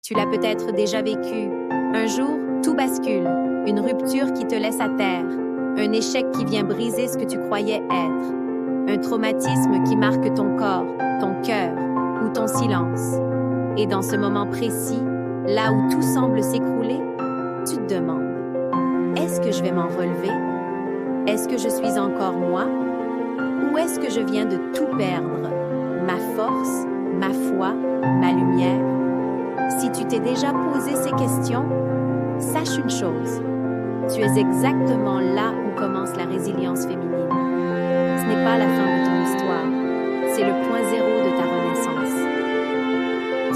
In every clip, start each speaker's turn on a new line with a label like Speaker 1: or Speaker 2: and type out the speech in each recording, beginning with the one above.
Speaker 1: Tu l'as peut-être déjà vécu. Un jour, tout bascule. Une rupture qui te laisse à terre. Un échec qui vient briser ce que tu croyais être. Un traumatisme qui marque ton corps, ton cœur ou ton silence. Et dans ce moment précis, là où tout semble s'écrouler, tu te demandes, est-ce que je vais m'en relever? Est-ce que je suis encore moi? Ou est-ce que je viens de tout perdre? Ma force, ma foi, ma lumière? Si tu t'es déjà posé ces questions, sache une chose. Tu es exactement là où commence la résilience féminine. Ce n'est pas la fin de ton histoire, c'est le point zéro de ta renaissance.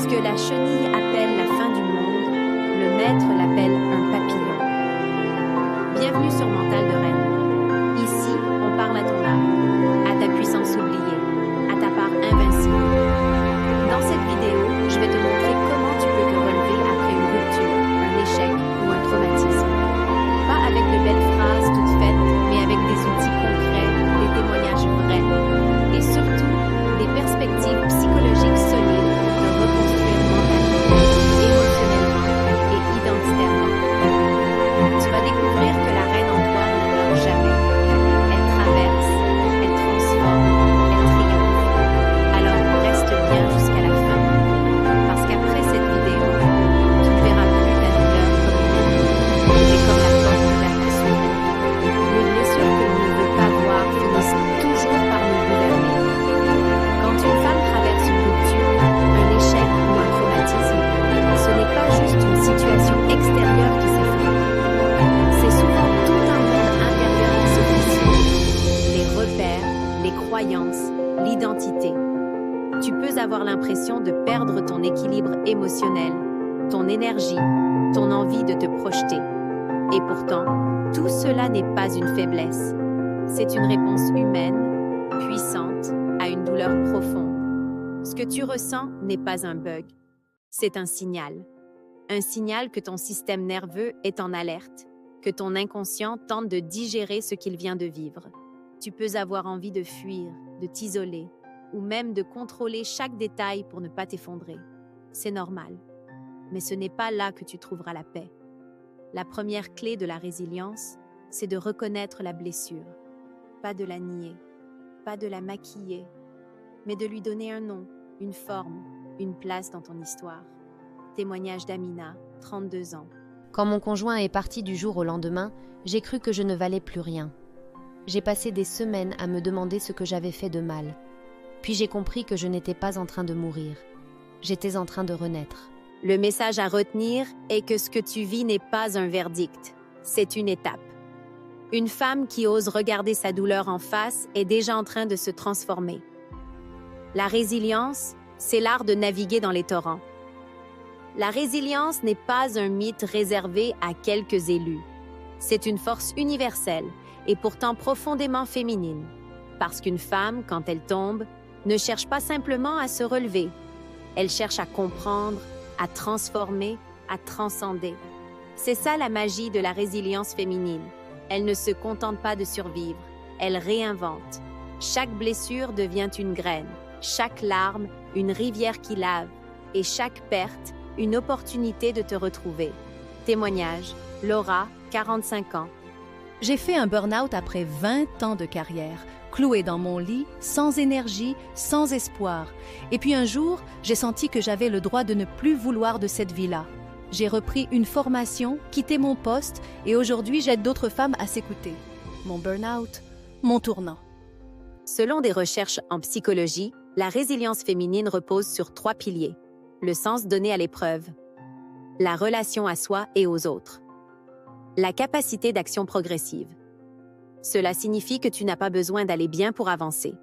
Speaker 1: Ce que la chenille appelle la fin du monde, le maître l'appelle un papillon. Bienvenue sur Mental de Reine. Ici, on parle à ton âme, à ta puissance oubliée, à ta part invincible. Dans cette vidéo, je vais te montrer comment tu peux te relever après une rupture, un échec ou un traumatisme. Pas avec de belles phrases toutes faites, mais avec des outils concrets, des témoignages vrais et surtout des perspectives psychologiques solides pour te reconstruire mentalement, émotionnellement et identitairement. Tu vas découvrir que la reine en toi ne meurt jamais. Elle traverse, elle transforme, elle triomphe. Alors reste bien jusqu'à la fin, parce qu'après cette vidéo, tu ne verras plus ta douleur comme une ennemie, mais comme la porte vers le sourire. Les blessures que l'on ne veut pas voir finissent toujours par nous gouverner. Quand une femme traverse une rupture, un échec ou un traumatisme, ce n'est pas juste une situation extérieure qui s'effondre. C'est souvent tout un monde intérieur qui se fissure. Les repères, les croyances, l'identité. Tu peux avoir l'impression de perdre ton équilibre émotionnel, ton énergie, ton envie de te projeter. Et pourtant, tout cela n'est pas une faiblesse. C'est une réponse humaine, puissante, à une douleur profonde. Ce que tu ressens n'est pas un bug. C'est un signal. Un signal que ton système nerveux est en alerte, que ton inconscient tente de digérer ce qu'il vient de vivre. Tu peux avoir envie de fuir, de t'isoler, ou même de contrôler chaque détail pour ne pas t'effondrer. C'est normal. Mais ce n'est pas là que tu trouveras la paix. La première clé de la résilience, c'est de reconnaître la blessure. Pas de la nier, pas de la maquiller, mais de lui donner un nom, une forme, une place dans ton histoire. Témoignage d'Amina, 32 ans.
Speaker 2: Quand mon conjoint est parti du jour au lendemain, j'ai cru que je ne valais plus rien. J'ai passé des semaines à me demander ce que j'avais fait de mal. Puis j'ai compris que je n'étais pas en train de mourir. J'étais en train de renaître.
Speaker 1: Le message à retenir est que ce que tu vis n'est pas un verdict, c'est une étape. Une femme qui ose regarder sa douleur en face est déjà en train de se transformer. La résilience, c'est l'art de naviguer dans les torrents. La résilience n'est pas un mythe réservé à quelques élus. C'est une force universelle et pourtant profondément féminine. Parce qu'une femme, quand elle tombe, ne cherche pas simplement à se relever. Elle cherche à comprendre, à transformer, à transcender. C'est ça la magie de la résilience féminine. Elle ne se contente pas de survivre, elle réinvente. Chaque blessure devient une graine, chaque larme, une rivière qui lave, et chaque perte, une opportunité de te retrouver. Témoignage, Laura, 45 ans.
Speaker 3: J'ai fait un burn-out après 20 ans de carrière, clouée dans mon lit, sans énergie, sans espoir. Et puis un jour, j'ai senti que j'avais le droit de ne plus vouloir de cette vie-là. J'ai repris une formation, quitté mon poste et aujourd'hui j'aide d'autres femmes à s'écouter. Mon burn-out, mon tournant.
Speaker 1: Selon des recherches en psychologie, la résilience féminine repose sur 3 piliers. Le sens donné à l'épreuve, la relation à soi et aux autres, la capacité d'action progressive. Cela signifie que tu n'as pas besoin d'aller bien pour avancer.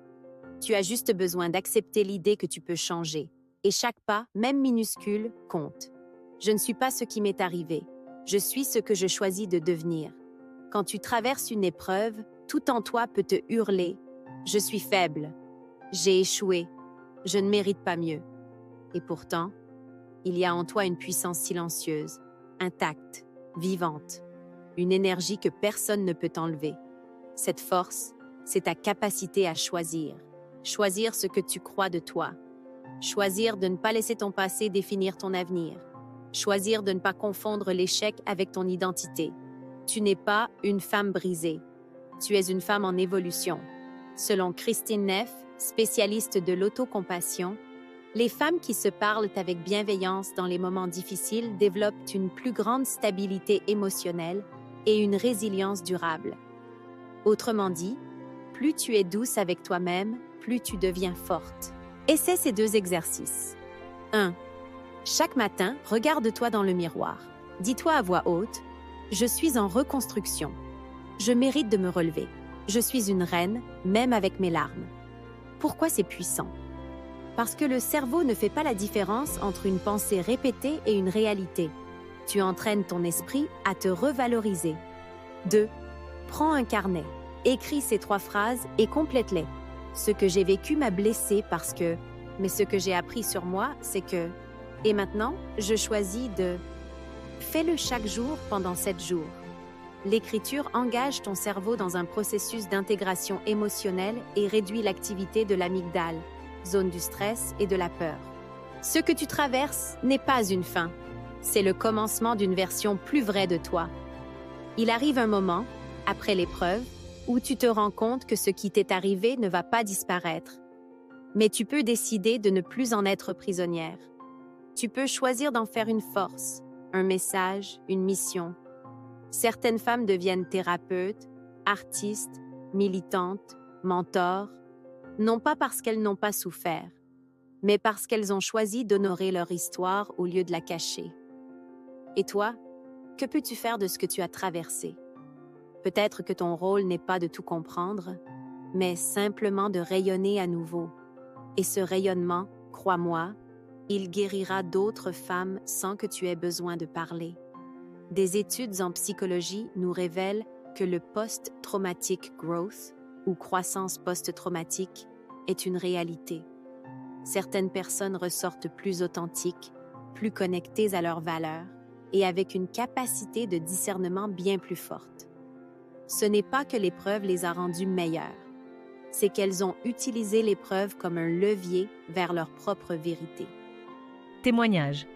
Speaker 1: Tu as juste besoin d'accepter l'idée que tu peux changer. Et chaque pas, même minuscule, compte. Je ne suis pas ce qui m'est arrivé. Je suis ce que je choisis de devenir. Quand tu traverses une épreuve, tout en toi peut te hurler « Je suis faible. J'ai échoué. Je ne mérite pas mieux. » Et pourtant, il y a en toi une puissance silencieuse, intacte, vivante, une énergie que personne ne peut enlever. Cette force, c'est ta capacité à choisir. Choisir ce que tu crois de toi. Choisir de ne pas laisser ton passé définir ton avenir. Choisir de ne pas confondre l'échec avec ton identité. Tu n'es pas une femme brisée. Tu es une femme en évolution. Selon Christine Neff, spécialiste de l'autocompassion, les femmes qui se parlent avec bienveillance dans les moments difficiles développent une plus grande stabilité émotionnelle et une résilience durable. Autrement dit, plus tu es douce avec toi-même, plus tu deviens forte. Essaie ces 2 exercices. 1. Chaque matin, regarde-toi dans le miroir. Dis-toi à voix haute, « Je suis en reconstruction. Je mérite de me relever. Je suis une reine, même avec mes larmes. » Pourquoi c'est puissant? Parce que le cerveau ne fait pas la différence entre une pensée répétée et une réalité. Tu entraînes ton esprit à te revaloriser. 2. Prends un carnet, écris ces 3 phrases et complète-les. Ce que j'ai vécu m'a blessée parce que, mais ce que j'ai appris sur moi, c'est que, et maintenant, je choisis de... Fais-le chaque jour pendant 7 jours. L'écriture engage ton cerveau dans un processus d'intégration émotionnelle et réduit l'activité de l'amygdale, zone du stress et de la peur. Ce que tu traverses n'est pas une fin, c'est le commencement d'une version plus vraie de toi. Il arrive un moment, après l'épreuve, où tu te rends compte que ce qui t'est arrivé ne va pas disparaître. Mais tu peux décider de ne plus en être prisonnière. Tu peux choisir d'en faire une force, un message, une mission. Certaines femmes deviennent thérapeutes, artistes, militantes, mentors, non pas parce qu'elles n'ont pas souffert, mais parce qu'elles ont choisi d'honorer leur histoire au lieu de la cacher. Et toi, que peux-tu faire de ce que tu as traversé? Peut-être que ton rôle n'est pas de tout comprendre, mais simplement de rayonner à nouveau. Et ce rayonnement, crois-moi, il guérira d'autres femmes sans que tu aies besoin de parler. Des études en psychologie nous révèlent que le post-traumatic growth, ou croissance post-traumatique, est une réalité. Certaines personnes ressortent plus authentiques, plus connectées à leurs valeurs et avec une capacité de discernement bien plus forte. Ce n'est pas que l'épreuve les a rendues meilleures, c'est qu'elles ont utilisé l'épreuve comme un levier vers leur propre vérité.
Speaker 4: Témoignage.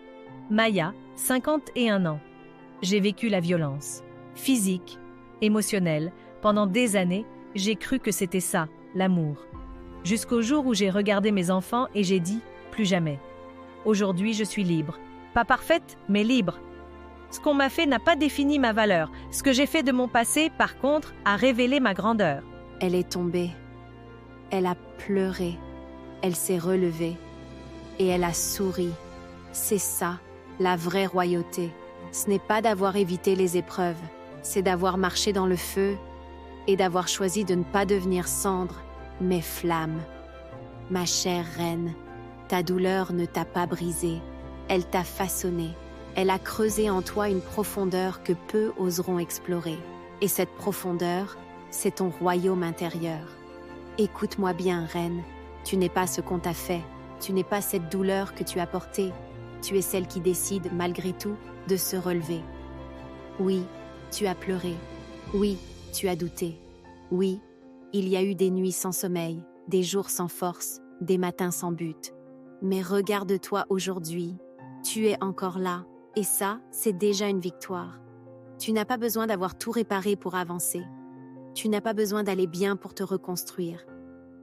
Speaker 4: Maya, 51 ans. J'ai vécu la violence, physique, émotionnelle. Pendant des années, j'ai cru que c'était ça, l'amour. Jusqu'au jour où j'ai regardé mes enfants et j'ai dit « plus jamais ». Aujourd'hui, je suis libre. Pas parfaite, mais libre. Ce qu'on m'a fait n'a pas défini ma valeur. Ce que j'ai fait de mon passé, par contre, a révélé ma grandeur.
Speaker 1: Elle est tombée. Elle a pleuré. Elle s'est relevée. Et elle a souri. C'est ça, la vraie royauté. Ce n'est pas d'avoir évité les épreuves, c'est d'avoir marché dans le feu et d'avoir choisi de ne pas devenir cendre, mais flamme. Ma chère reine, ta douleur ne t'a pas brisée, elle t'a façonnée. Elle a creusé en toi une profondeur que peu oseront explorer. Et cette profondeur, c'est ton royaume intérieur. Écoute-moi bien, reine, tu n'es pas ce qu'on t'a fait, tu n'es pas cette douleur que tu as portée, tu es celle qui décide, malgré tout, de se relever. Oui, tu as pleuré. Oui, tu as douté. Oui, il y a eu des nuits sans sommeil, des jours sans force, des matins sans but. Mais regarde-toi aujourd'hui, tu es encore là, et ça, c'est déjà une victoire. Tu n'as pas besoin d'avoir tout réparé pour avancer. Tu n'as pas besoin d'aller bien pour te reconstruire.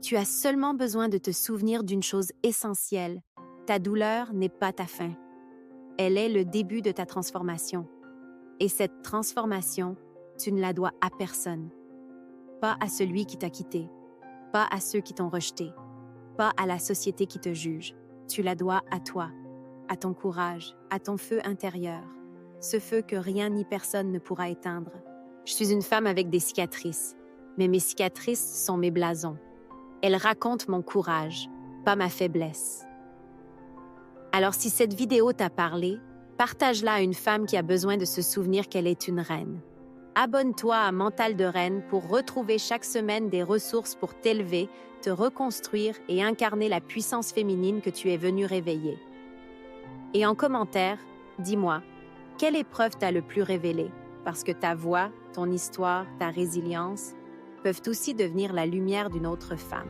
Speaker 1: Tu as seulement besoin de te souvenir d'une chose essentielle. Ta douleur n'est pas ta fin. Elle est le début de ta transformation. Et cette transformation, tu ne la dois à personne. Pas à celui qui t'a quitté, pas à ceux qui t'ont rejeté, pas à la société qui te juge. Tu la dois à toi, à ton courage, à ton feu intérieur, ce feu que rien ni personne ne pourra éteindre. Je suis une femme avec des cicatrices, mais mes cicatrices sont mes blasons. Elles racontent mon courage, pas ma faiblesse. Alors si cette vidéo t'a parlé, partage-la à une femme qui a besoin de se souvenir qu'elle est une reine. Abonne-toi à Mental de Reine pour retrouver chaque semaine des ressources pour t'élever, te reconstruire et incarner la puissance féminine que tu es venue réveiller. Et en commentaire, dis-moi, quelle épreuve t'a le plus révélé? Parce que ta voix, ton histoire, ta résilience peuvent aussi devenir la lumière d'une autre femme.